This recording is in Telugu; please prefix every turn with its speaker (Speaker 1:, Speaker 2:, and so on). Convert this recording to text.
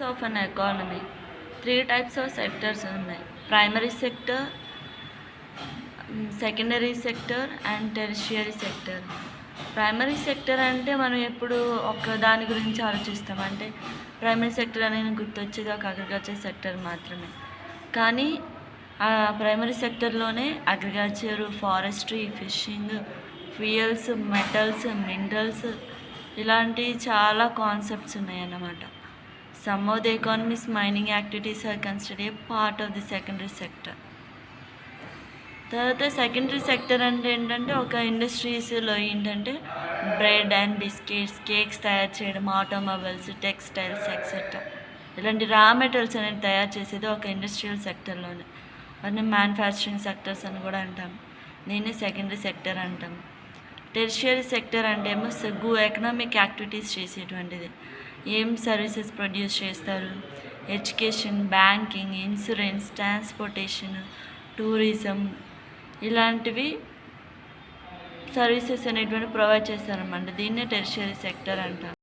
Speaker 1: Sectors of an economy. 3 types of sectors ఉన్నాయి. Primary sector, secondary sector and tertiary sector. Primary sector అంటే మనం ఎప్పుడు ఒక దాని గురించి ఆలోచిస్తాం. అంటే ప్రైమరీ సెక్టర్ అనేది గుర్తొచ్చేది ఒక అగ్రికల్చర్ సెక్టర్ మాత్రమే. కానీ ఆ ప్రైమరీ సెక్టర్లోనే agriculture, forestry, fishing, fuels, metals, minerals ఇలాంటి చాలా కాన్సెప్ట్స్ ఉన్నాయన్నమాట. Some of the economies mining activities are considered a part of the secondary sector. తర్వాత సెకండరీ సెక్టర్ అంటే ఏంటంటే ఒక ఇండస్ట్రీస్లో ఏంటంటే బ్రెడ్ అండ్ బిస్కెట్స్, కేక్స్ తయారు చేయడం, ఆటోమొబైల్స్, టెక్స్టైల్స్ ఎక్సెట్రా ఇలాంటి రా మెటీరియల్స్ అనేది తయారు చేసేది ఒక ఇండస్ట్రియల్ సెక్టర్లోనే. వాటిని మ్యానుఫ్యాక్చరింగ్ సెక్టర్స్ అని కూడా అంటాం. దీన్ని సెకండరీ సెక్టర్ అంటాం. టెరిషియరీ సెక్టర్ అంటే ఏమో ఎకనామిక్ యాక్టివిటీస్ చేసేటువంటిది. ఏం సర్వీసెస్ ప్రొడ్యూస్ చేస్తారు? Education, banking, insurance, transportation, tourism ఇలాంటివి సర్వీసెస్ అనేటువంటి ప్రొవైడ్ చేస్తారన్నమాట. దీన్నే టెరిషియరీ సెక్టర్ అంటాం.